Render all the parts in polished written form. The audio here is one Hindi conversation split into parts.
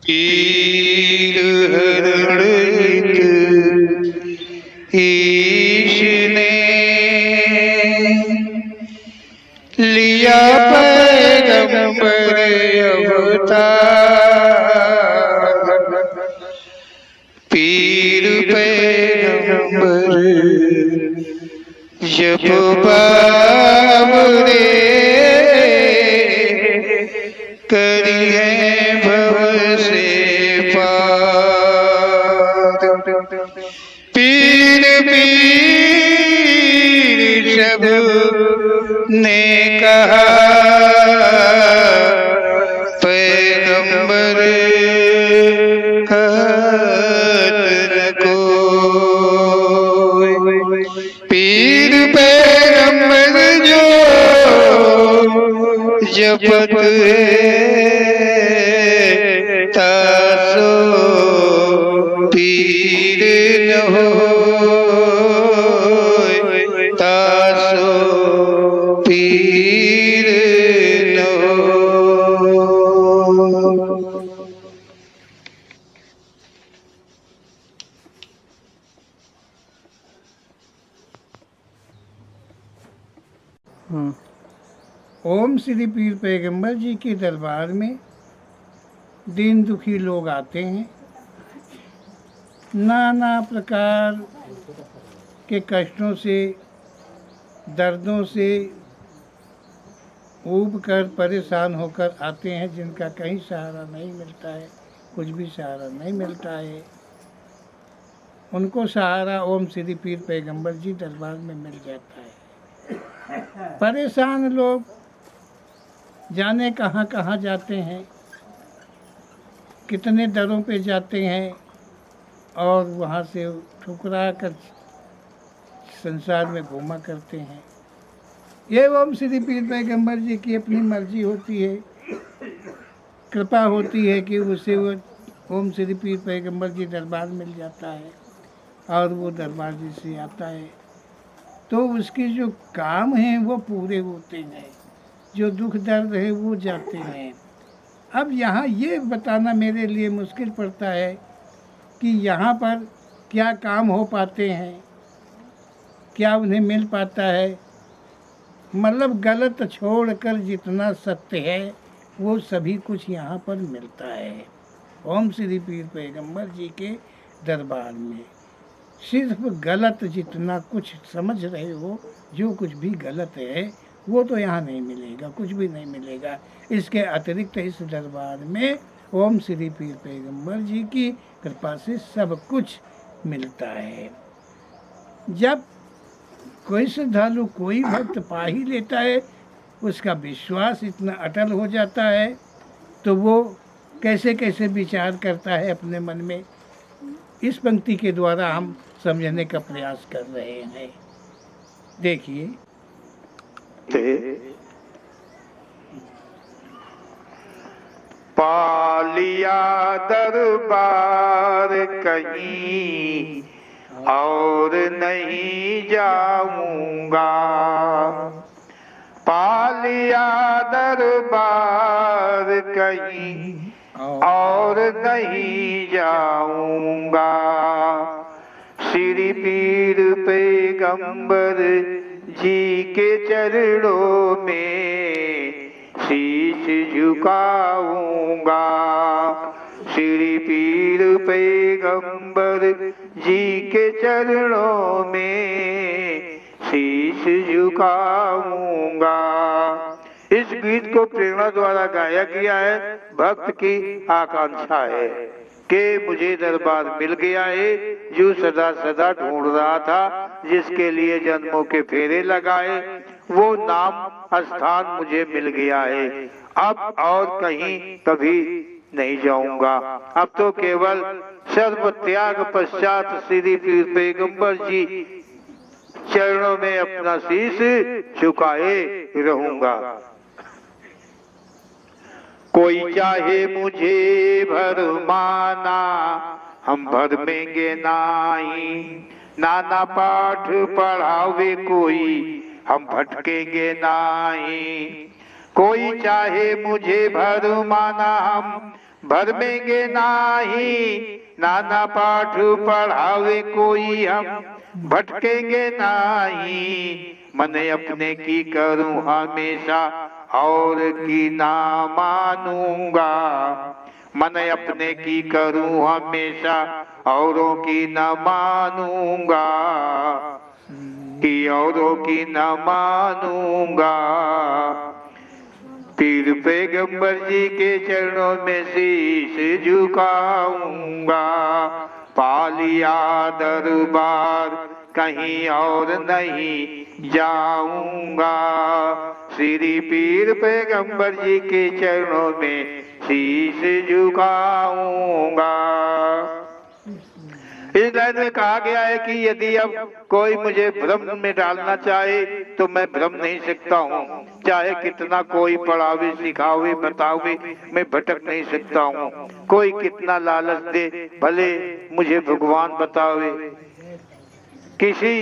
पीर हरणित ईश ने लिया पैगंबर अवतार। पीर पैगंबर जब बाबरे करी है भव से पार। पीर पीर सब ने कहा पैगंबर कहत न कोई। पीर पैगंबर जो जपत है तासो पीर न होय, तासो पीर न होय। ओम श्री पीर पैगंबर जी के दरबार में दीन दुखी लोग आते हैं, नाना प्रकार के कष्टों से, दर्दों से ऊब कर परेशान होकर आते हैं, जिनका कहीं सहारा नहीं मिलता है, कुछ भी सहारा नहीं मिलता है। उनको सहारा ओम श्री पीर पैगंबर जी दरबार में मिल जाता है। परेशान लोग जाने कहाँ कहाँ जाते हैं, कितने दरों पे जाते हैं और वहाँ से ठुकरा कर संसार में घूमा करते हैं। ये ओम श्री पीर पैगंबर जी की अपनी मर्जी होती है, कृपा होती है कि उसे वो ओम श्री पीर पैगंबर जी दरबार मिल जाता है और वो दरबार जी से आता है तो उसके जो काम हैं वो पूरे होते हैं, जो दुख दर्द है वो जाते हैं। अब यहाँ ये बताना मेरे लिए मुश्किल पड़ता है कि यहाँ पर क्या काम हो पाते हैं, क्या उन्हें मिल पाता है। मतलब गलत छोड़कर जितना सत्य है वो सभी कुछ यहाँ पर मिलता है ओम श्री पीर पैगंबर जी के दरबार में। सिर्फ गलत जितना कुछ समझ रहे हो, जो कुछ भी गलत है वो तो यहाँ नहीं मिलेगा, कुछ भी नहीं मिलेगा। इसके अतिरिक्त इस दरबार में ओम श्री पीर पैगंबर जी की कृपा से सब कुछ मिलता है। जब कोई श्रद्धालु, कोई भक्त पा ही लेता है, उसका विश्वास इतना अटल हो जाता है तो वो कैसे कैसे विचार करता है अपने मन में, इस पंक्ति के द्वारा हम समझने का प्रयास कर रहे हैं। देखिए, पालिया दरबार कहीं और नहीं जाऊंगा, पालिया दरबार कहीं और नहीं जाऊंगा। श्री पीर पैगंबर जी के चरणों में शीश झुकाऊंगा। श्री पीर पैगंबर जी के चरणों में शीश झुकाऊंगा। इस गीत को प्रेरणा द्वारा गाया गया है। भक्त की आकांक्षा है कि मुझे दरबार मिल गया है, जो सदा सदा ढूंढ रहा था, जिसके लिए जन्मों के फेरे लगाए, वो नाम स्थान मुझे मिल गया है। अब और कहीं कभी नहीं जाऊंगा। अब तो केवल सर्व त्याग पश्चात श्री पीर पैगंबर जी चरणों में अपना शीश झुकाए रहूंगा। कोई चाहे मुझे भरमाना, हम भरमेंगे नाही, नाना पाठ पढ़ावे कोई, हम भटकेंगे नाही। कोई चाहे मुझे भरमाना, हम भरमेंगे नाही, नाना पाठ पढ़ावे कोई हम भटकेंगे नाही। मन अपने की करूं हमेशा और की ना मानूंगा, मन अपने की करूं हमेशा औरों की न मानूंगा, कि औरों की न मानूंगा। पीर पैगंबर जी के चरणों में शीश झुकाऊंगा, पा लिया दरबार कहीं और नहीं जाऊंगा। श्री पीर पैगंबर जी के चरणों में शीश झुकाऊंगा। इस लाइन में कहा गया है कि यदि अब कोई मुझे भ्रम में डालना चाहे तो मैं भ्रम नहीं सकता हूँ, चाहे कितना कोई पढ़ावे सिखावे बतावे मैं भटक नहीं सकता हूँ। कोई कितना लालच दे भले मुझे भगवान बतावे, किसी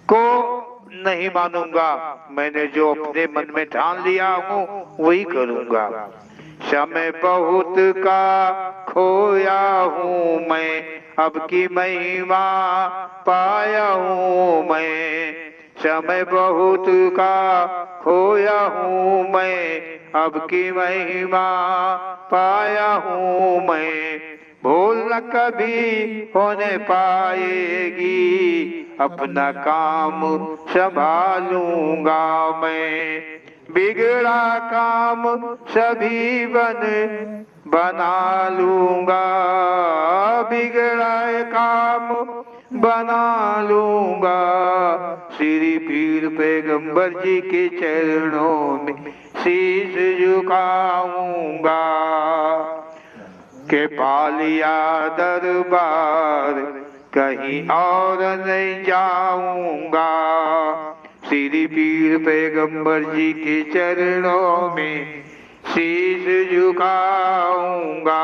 को नहीं मानूंगा। मैंने जो अपने मन में ठान लिया हूँ वही करूंगा। समय बहुत का खोया हूँ मैं, अब की महिमा पाया हूँ मैं। समय बहुत का खोया हूँ मैं, अब की महिमा पाया हूँ मैं। भूल न कभी होने पाएगी, अपना काम संभालूंगा मैं। बिगड़ा काम सभी बना लूंगा, बिगड़ा काम बना लूंगा। श्री पीर पैगंबर जी के चरणों में शीश झुकाऊंगा, के पालिया दरबार कहीं और नहीं जाऊंगा। श्री पीर पैगंबर जी के चरणों में शीश झुकाऊंगा।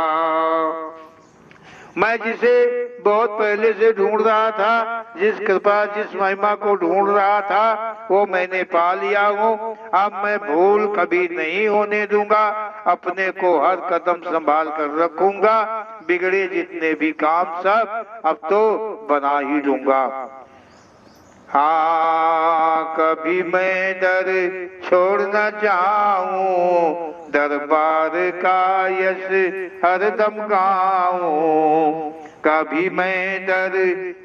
मैं जिसे बहुत पहले से ढूंढ रहा था, जिस कृपा जिस महिमा को ढूंढ रहा था वो मैंने पा लिया हूँ। अब मैं भूल कभी नहीं होने दूंगा, अपने को हर कदम संभाल कर रखूंगा। बिगड़े जितने भी काम सब अब तो बना ही लूंगा। हाँ, कभी मैं दर छोड़ न जाऊं, दरबार का यश हरदम गाऊं। कभी मैं दर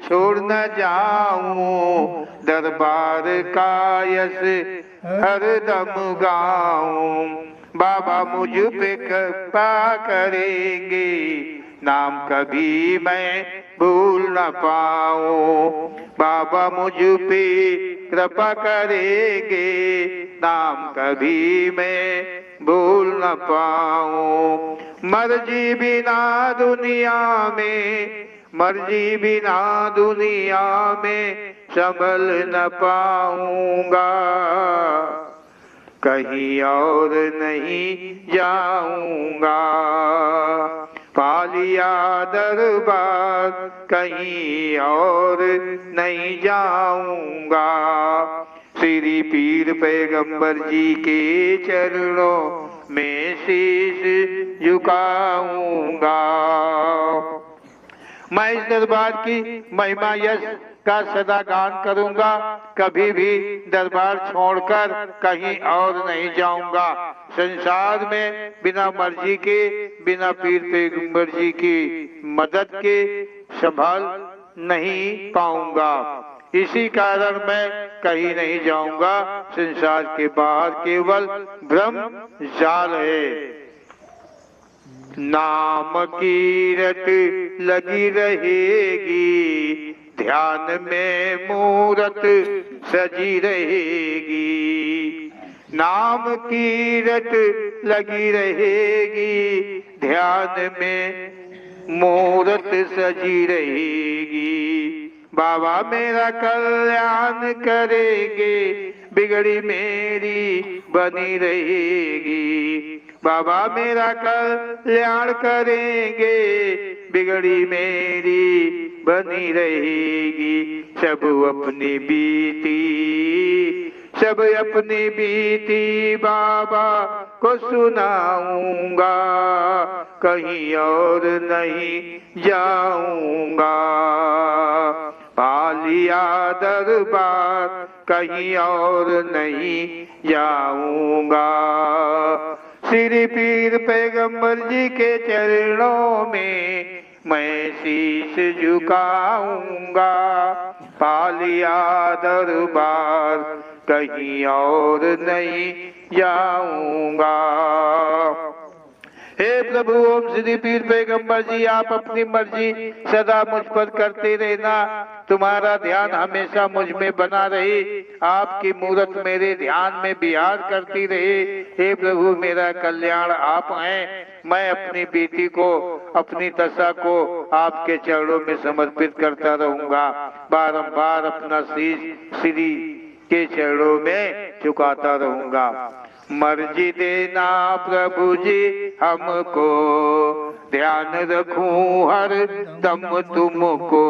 छोड़ न जाऊं, दरबार का यश हरदम गाऊं। बाबा मुझ पे कृपा करेंगे, नाम कभी मैं भूल न पाऊं। बाबा मुझ पे कृपा करेंगे, नाम कभी मैं भूल न पाऊं। मर्जी बिना दुनिया में, मर्जी बिना दुनिया में संभल न पाऊंगा। कहीं और नहीं जाऊंगा, पालिया दरबार कहीं और नहीं जाऊंगा। श्री पीर पैगंबर जी के चरणों में शीश झुकाऊंगा। मैं इस दरबार की महिमा यश का सदा गान करूंगा, कभी भी दरबार छोड़कर कहीं और नहीं जाऊंगा। संसार में बिना मर्जी के, बिना पीर पैगंबर जी की मदद के संभाल नहीं पाऊंगा। इसी कारण मैं कहीं नहीं जाऊंगा। संसार के बाहर केवल भ्रम जाल है। नाम कीरत लगी रहेगी, ध्यान में मूरत सजी रहेगी। नाम कीरत लगी रहेगी, ध्यान में मूरत सजी रहेगी। बाबा मेरा कल्याण करेंगे, बिगड़ी मेरी बनी रहेगी। बाबा मेरा कल्याण करेंगे, बिगड़ी मेरी बनी रहेगी। सब अपनी बीती, सब अपनी बीती बाबा को सुनाऊंगा। कहीं और नहीं जाऊंगा। पालिया दरबार कहीं और नहीं जाऊंगा। श्री पीर पैगंबर जी के चरणों में मैं शीश झुकाऊंगा। पालिया दरबार कहीं और नहीं जाऊंगा। हे प्रभु ओम श्री पीर पैगंबर जी, आप अपनी मर्जी सदा मुझ पर करते रहना। तुम्हारा ध्यान हमेशा मुझ में बना रहे। आपकी मूरत मेरे ध्यान में विहार करती रहे। हे प्रभु, मेरा कल्याण आप हैं। मैं अपनी बेटी को, अपनी दशा को आपके चरणों में समर्पित करता रहूंगा। बारंबार अपना शीश श्री के चरणों में झुकाता रहूंगा। मर्जी देना प्रभु जी हमको, ध्यान रखूं हर दम तुमको।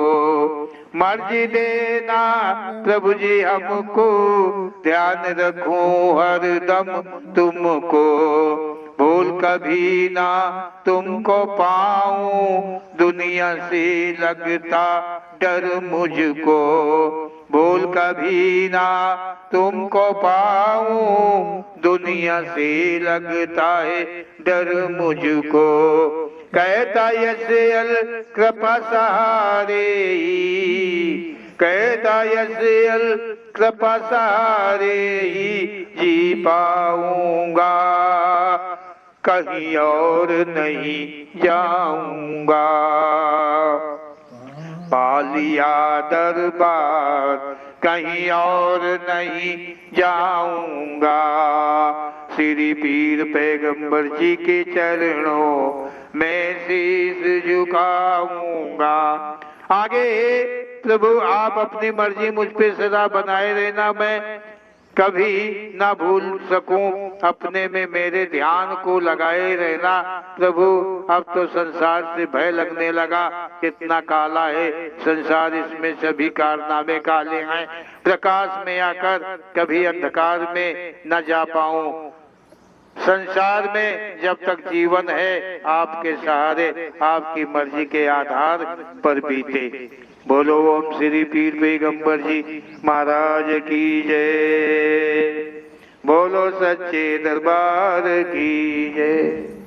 मर्जी देना प्रभु जी हमको, ध्यान रखूं हर दम तुमको। भूल कभी ना तुमको पाऊं, दुनिया से लगता डर मुझको। भूल कभी ना तुमको पाऊं, दुनिया से लगता है डर मुझको। कहता यशयल कृपा सहारे, कहता यशयल कृपा सहारे ही जी पाऊंगा। कहीं और नहीं जाऊंगा। पालिया दरबार कहीं और नहीं जाऊंगा। श्री पीर पैगंबर जी के चरणों में शीश झुकाऊंगा। आगे प्रभु आप अपनी मर्जी मुझ पे सदा बनाए रहना। मैं कभी ना भूल सकूं, अपने में मेरे ध्यान को लगाए रहना। प्रभु अब तो संसार से भय लगने लगा। कितना काला है संसार, इसमें सभी कारनामे काले हैं। प्रकाश में आकर कभी अंधकार में न जा पाऊं। संसार में जब तक जीवन है आपके सहारे, आपकी मर्जी के आधार पर बीते। बोलो ओम श्री पीर पैगंबर जी महाराज की जय। बोलो सच्चे दरबार की जय।